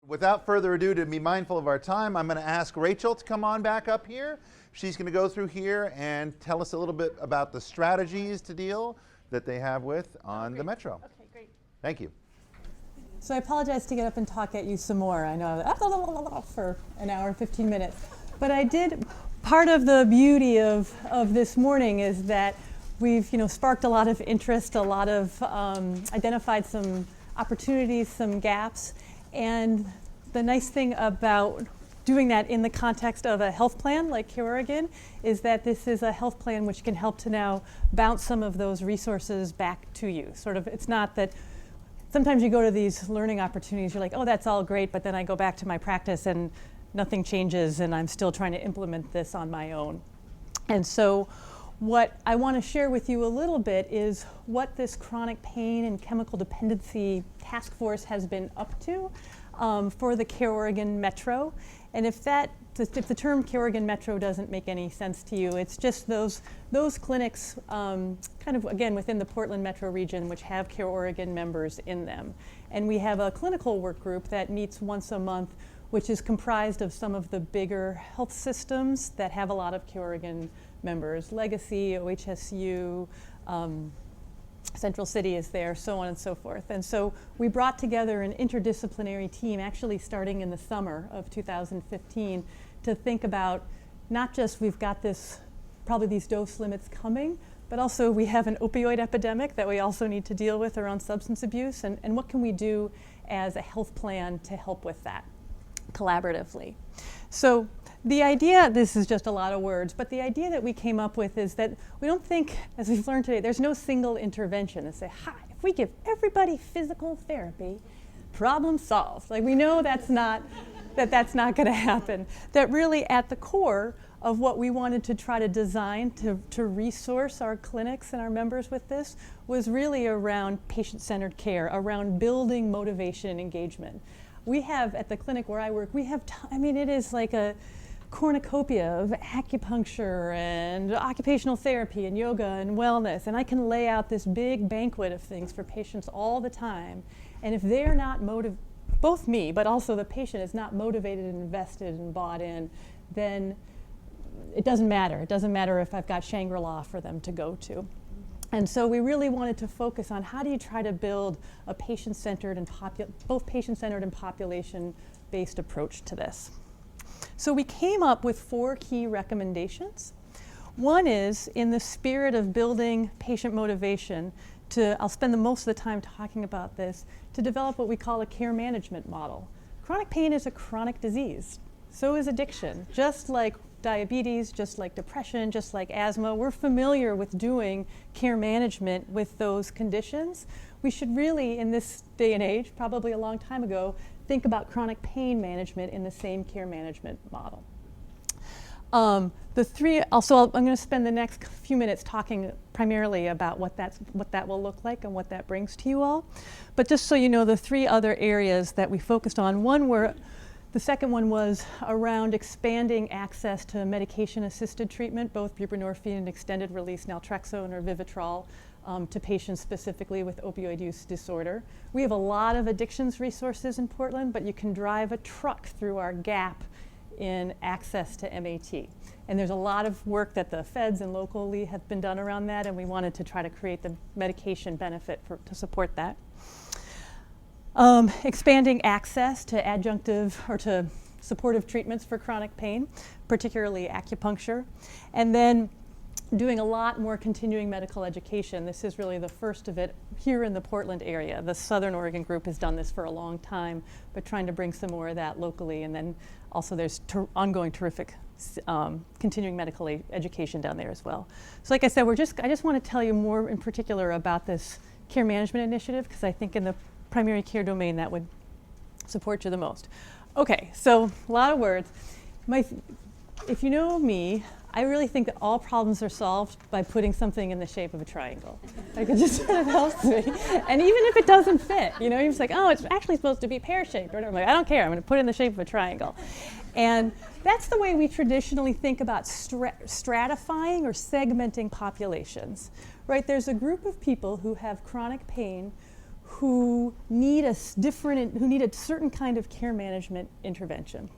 Without further ado, to be mindful of our time, I'm going to ask Rachel to come on back up here. She's going to go through here and tell us a little bit about the strategies to deal that they have with on the Metro. Okay, great. Thank you. So I apologize to get up and talk at you some more. I know for an hour and 15 minutes. But I did, part of the beauty of this morning is that we've sparked a lot of interest, a lot of identified some opportunities, some gaps. And the nice thing about doing that in the context of a health plan like CareOregon is that this is a health plan which can help to now bounce some of those resources back to you. Sort of, it's not that sometimes you go to these learning opportunities, you're like, oh, that's all great, but then I go back to my practice and nothing changes and I'm still trying to implement this on my own. And so what I want to share with you a little bit is what this chronic pain and chemical dependency task force has been up to for the CareOregon Metro. And if the term CareOregon Metro doesn't make any sense to you, it's just those clinics kind of, again, within the Portland Metro region which have CareOregon members in them. And we have a clinical work group that meets once a month, which is comprised of some of the bigger health systems that have a lot of CareOregon members. Legacy, OHSU, Central City is there, so on and so forth. And so we brought together an interdisciplinary team, actually starting in the summer of 2015, to think about not just we've got probably these dose limits coming, but also we have an opioid epidemic that we also need to deal with around substance abuse, and what can we do as a health plan to help with that collaboratively. So the idea, this is just a lot of words, but the idea that we came up with is that we don't think, as we've learned today, there's no single intervention to say, hi, if we give everybody physical therapy, problem solved. Like, we know that's not going to happen. That really at the core of what we wanted to try to design to resource our clinics and our members with this was really around patient-centered care, around building motivation and engagement. We have, at the clinic where I work, it is like a cornucopia of acupuncture and occupational therapy and yoga and wellness, and I can lay out this big banquet of things for patients all the time. And if they're not both me, but also the patient is not motivated and invested and bought in, then it doesn't matter. It doesn't matter if I've got Shangri-La for them to go to. And so we really wanted to focus on how do you try to build a patient-centered and both patient-centered and population-based approach to this. So we came up with 4 key recommendations. One is, in the spirit of building patient motivation, I'll spend the most of the time talking about this, to develop what we call a care management model. Chronic pain is a chronic disease. So is addiction. Just like diabetes, just like depression, just like asthma, we're familiar with doing care management with those conditions. We should really, in this day and age, probably a long time ago, think about chronic pain management in the same care management model. I'm going to spend the next few minutes talking primarily about what that will look like and what that brings to you all. But just so you know, the 3 other areas that we focused on, the second one was around expanding access to medication-assisted treatment, both buprenorphine and extended-release naltrexone or Vivitrol, to patients specifically with opioid use disorder. We have a lot of addictions resources in Portland, but you can drive a truck through our gap in access to MAT. And there's a lot of work that the feds and locally have been done around that, and we wanted to try to create the medication benefit to support that. Expanding access to adjunctive or to supportive treatments for chronic pain, particularly acupuncture. And then doing a lot more continuing medical education. This is really the first of it here in the Portland area. The Southern Oregon group has done this for a long time, but trying to bring some more of that locally. And then also there's ongoing terrific continuing medical education down there as well. So like I said, I just want to tell you more in particular about this care management initiative, because I think in the primary care domain that would support you the most. Okay, so a lot of words. If you know me, I really think that all problems are solved by putting something in the shape of a triangle. Like, it just sort of helps me. And even if it doesn't fit, you're just like, oh, it's actually supposed to be pear-shaped. Or I'm like, I don't care, I'm going to put it in the shape of a triangle. And that's the way we traditionally think about stratifying or segmenting populations, right? There's a group of people who have chronic pain who need a certain kind of care management intervention.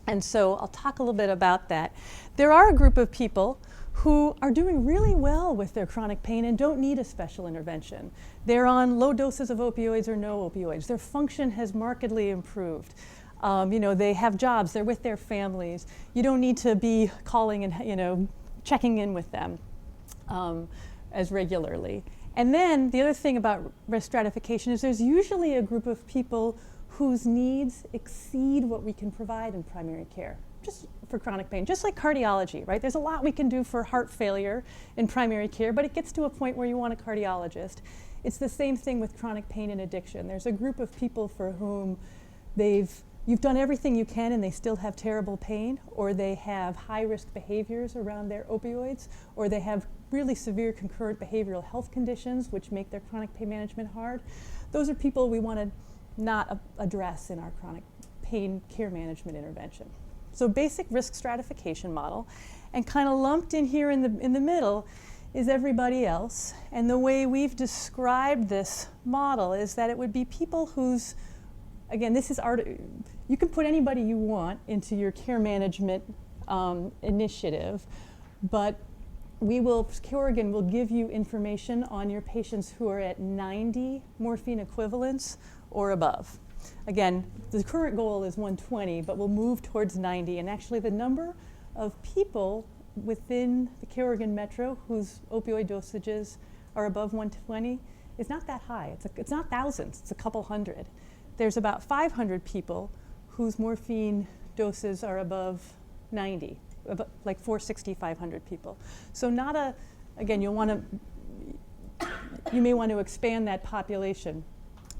And so I'll talk a little bit about that. There are a group of people who are doing really well with their chronic pain and don't need a special intervention. They're on low doses of opioids or no opioids. Their function has markedly improved. They have jobs, they're with their families. You don't need to be calling and checking in with them as regularly. And then the other thing about risk stratification is there's usually a group of people whose needs exceed what we can provide in primary care, just for chronic pain, just like cardiology, right? There's a lot we can do for heart failure in primary care, but it gets to a point where you want a cardiologist. It's the same thing with chronic pain and addiction. There's a group of people for whom you've done everything you can and they still have terrible pain, or they have high-risk behaviors around their opioids, or they have really severe concurrent behavioral health conditions which make their chronic pain management hard. Those are people we want to not address in our chronic pain care management intervention. So basic risk stratification model, and kind of lumped in here in the middle is everybody else. And the way we've described this model is that it would be people whose, again, this is you can put anybody you want into your care management initiative, but CareOregon will give you information on your patients who are at 90 morphine equivalents or above. Again, the current goal is 120, but we'll move towards 90. And actually the number of people within the CareOregon Metro whose opioid dosages are above 120 is not that high. It's not thousands, it's a couple hundred. There's about 500 people whose morphine doses are above 90, like 460, 500 people. So again, you may want to expand that population.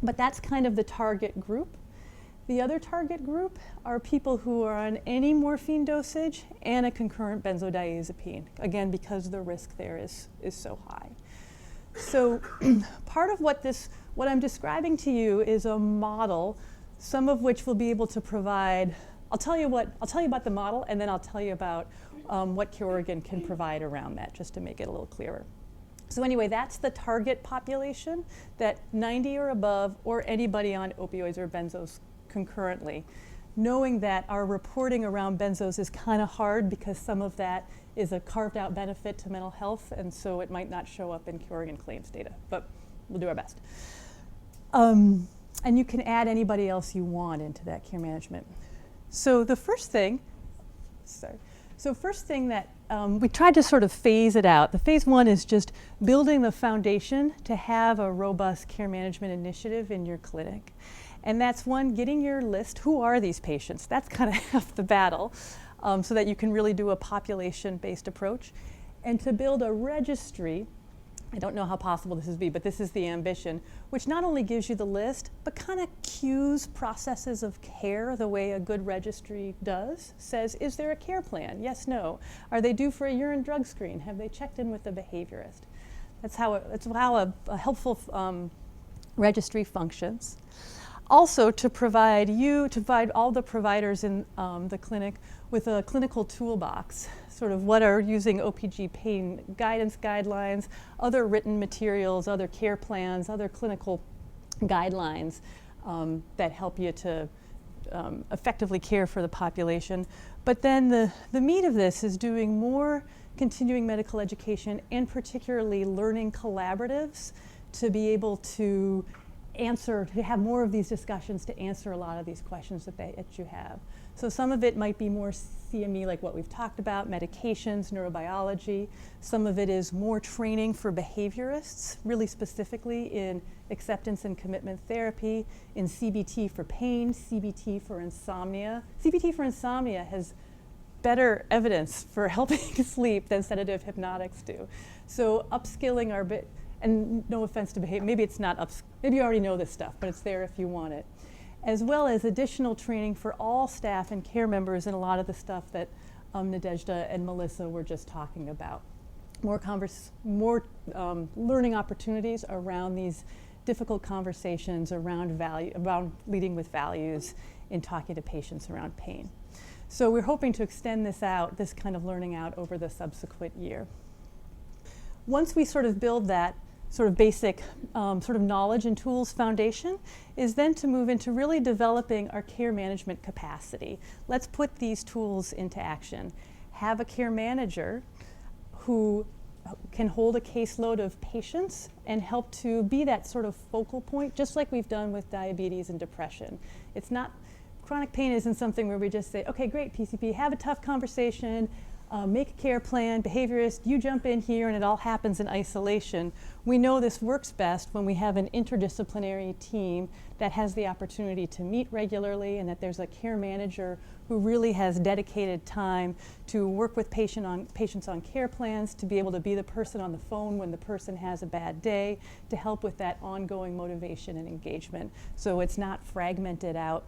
But that's kind of the target group. The other target group are people who are on any morphine dosage and a concurrent benzodiazepine, again, because the risk there is so high. So part of what I'm describing to you is a model, some of which we'll be able to provide. I'll tell you about the model, and then I'll tell you about what CareOregon can provide around that, just to make it a little clearer. So anyway, that's the target population, that 90 or above, or anybody on opioids or benzos concurrently. Knowing that our reporting around benzos is kind of hard because some of that is a carved out benefit to mental health, and so it might not show up in CareOregon claims data, but we'll do our best. And you can add anybody else you want into that care management. So the first thing that we tried to sort of phase it out. The phase one is just building the foundation to have a robust care management initiative in your clinic. And that's one, getting your list. Who are these patients? That's kind of half the battle, so that you can really do a population-based approach. And to build a registry, I don't know how possible this would be, but this is the ambition, which not only gives you the list, but kind of cues processes of care the way a good registry does. Says, is there a care plan? Yes, no. Are they due for a urine drug screen? Have they checked in with the behaviorist? That's how a helpful registry functions. Also, to provide all the providers in the clinic with a clinical toolbox, sort of what are using OPG pain guidance guidelines, other written materials, other care plans, other clinical guidelines that help you to effectively care for the population. But then the meat of this is doing more continuing medical education, and particularly learning collaboratives to be able to have more of these discussions to answer a lot of these questions that you have. So some of it might be more CME, like what we've talked about, medications, neurobiology. Some of it is more training for behaviorists, really specifically in acceptance and commitment therapy, in CBT for pain, CBT for insomnia. CBT for insomnia has better evidence for helping sleep than sedative hypnotics do. So upskilling our and no offense to behavior, maybe it's not maybe you already know this stuff, but it's there if you want it. As well as additional training for all staff and care members in a lot of the stuff that Nadejda and Melissa were just talking about. More learning opportunities around these difficult conversations around leading with values in talking to patients around pain. So we're hoping to extend this kind of learning out over the subsequent year. Once we sort of build that sort of basic sort of knowledge and tools foundation is then to move into really developing our care management capacity. Let's put these tools into action. Have a care manager who can hold a caseload of patients and help to be that sort of focal point, just like we've done with diabetes and depression. It's not, chronic pain isn't something where we just say, okay, great, PCP, have a tough conversation, make a care plan, behaviorist, you jump in here, and it all happens in isolation. We know this works best when we have an interdisciplinary team that has the opportunity to meet regularly, and that there's a care manager who really has dedicated time to work with patients on care plans, to be able to be the person on the phone when the person has a bad day, to help with that ongoing motivation and engagement. So it's not fragmented out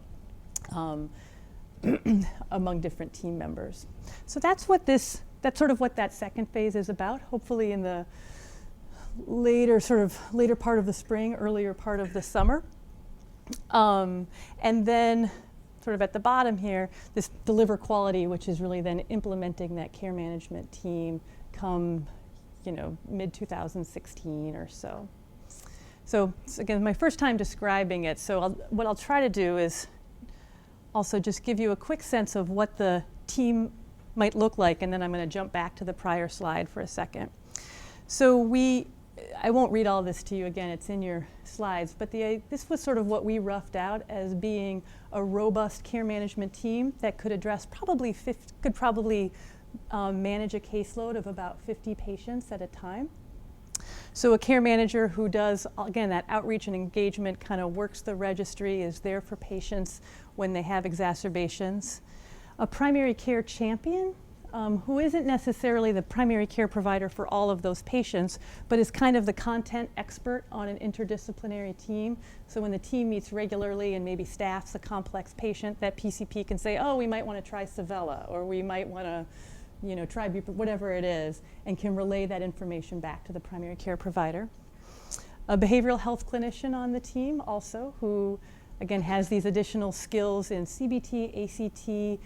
among different team members. So that's sort of what that second phase is about, hopefully in the later part of the spring, earlier part of the summer. And then sort of at the bottom here, this deliver quality, which is really then implementing that care management team come, mid-2016 or so. So again, my first time describing it, so what I'll try to do is also just give you a quick sense of what the team might look like, and then I'm going to jump back to the prior slide for a second. So I won't read all this to you again, it's in your slides, but this was sort of what we roughed out as being a robust care management team that could address could probably manage a caseload of about 50 patients at a time. So a care manager who does, again, that outreach and engagement, kind of works the registry, is there for patients when they have exacerbations. A primary care champion who isn't necessarily the primary care provider for all of those patients, but is kind of the content expert on an interdisciplinary team. So when the team meets regularly and maybe staffs a complex patient, that PCP can say, oh, we might want to try Savella, or we might want to try whatever it is, and can relay that information back to the primary care provider. A behavioral health clinician on the team also, who again has these additional skills in CBT, ACT,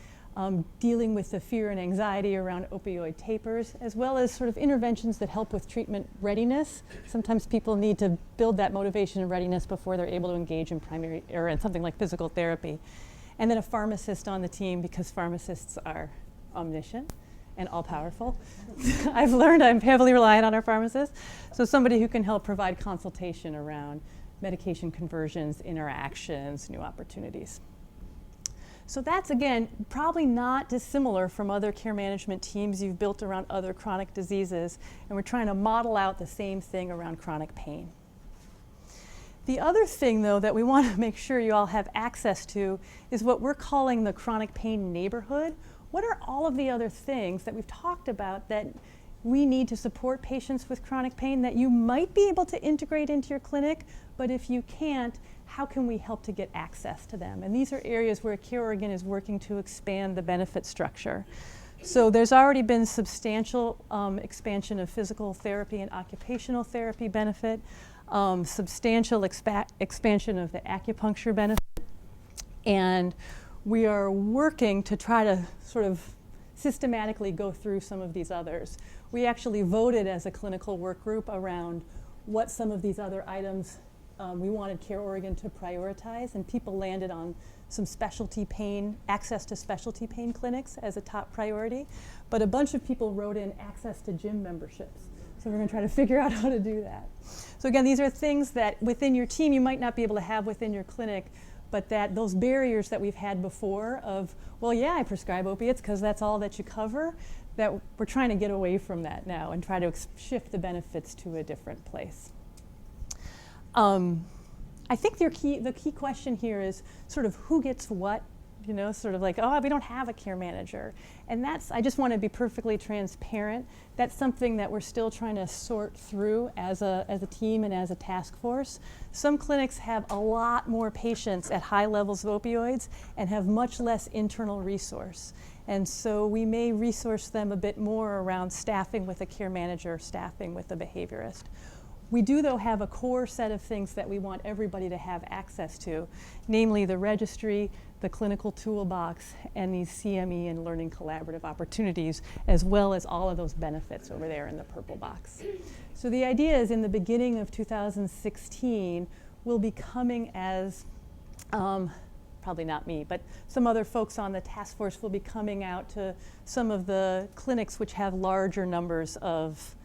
dealing with the fear and anxiety around opioid tapers, as well as sort of interventions that help with treatment readiness. Sometimes people need to build that motivation and readiness before they're able to engage in primary or in something like physical therapy. And then a pharmacist on the team, because pharmacists are omniscient and all-powerful. I've learned I'm heavily reliant on our pharmacists. So somebody who can help provide consultation around medication conversions, interactions, new opportunities. So that's, again, probably not dissimilar from other care management teams you've built around other chronic diseases, and we're trying to model out the same thing around chronic pain. The other thing, though, that we want to make sure you all have access to is what we're calling the chronic pain neighborhood. What are all of the other things that we've talked about that we need to support patients with chronic pain that you might be able to integrate into your clinic, but if you can't, how can we help to get access to them? And these are areas where CareOregon is working to expand the benefit structure. So there's already been substantial expansion of physical therapy and occupational therapy benefit, substantial expansion of the acupuncture benefit, and we are working to try to sort of systematically go through some of these others. We actually voted as a clinical work group around what some of these other items we wanted CareOregon to prioritize, and people landed on some specialty pain, access to specialty pain clinics as a top priority, but a bunch of people wrote in access to gym memberships. So we're going to try to figure out how to do that. So again, these are things that within your team you might not be able to have within your clinic, but that those barriers that we've had before of, well, yeah, I prescribe opiates because that's all that you cover, that we're trying to get away from that now and try to shift the benefits to a different place. I think the key question here is sort of who gets what, sort of like, oh, we don't have a care manager. And I just want to be perfectly transparent. That's something that we're still trying to sort through as a team and as a task force. Some clinics have a lot more patients at high levels of opioids and have much less internal resource. And so we may resource them a bit more around staffing with a care manager, staffing with a behaviorist. We do, though, have a core set of things that we want everybody to have access to, namely the registry, the clinical toolbox, and these CME and learning collaborative opportunities, as well as all of those benefits over there in the purple box. So the idea is in the beginning of 2016, we'll be coming as, probably not me, but some other folks on the task force will be coming out to some of the clinics which have larger numbers of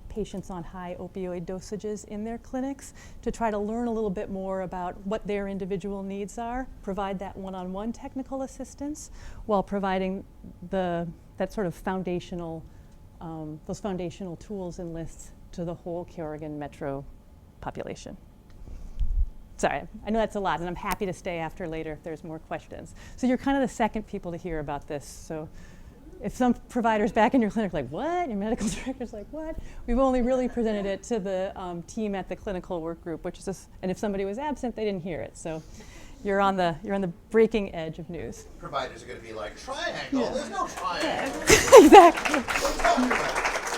patients on high opioid dosages in their clinics to try to learn a little bit more about what their individual needs are, provide that one-on-one technical assistance while providing that sort of foundational, those foundational tools and lists to the whole CareOregon Metro population. Sorry, I know that's a lot, and I'm happy to stay after later if there's more questions. So you're kind of the second people to hear about this. So if some providers back in your clinic are like, what? Your medical director's like, what? We've only really presented it to the team at the clinical work group, which is this, and if somebody was absent, they didn't hear it. So you're on the breaking edge of news. Providers are going to be like, triangle? Yeah. There's no triangle. Yeah. Exactly. What are you talking about?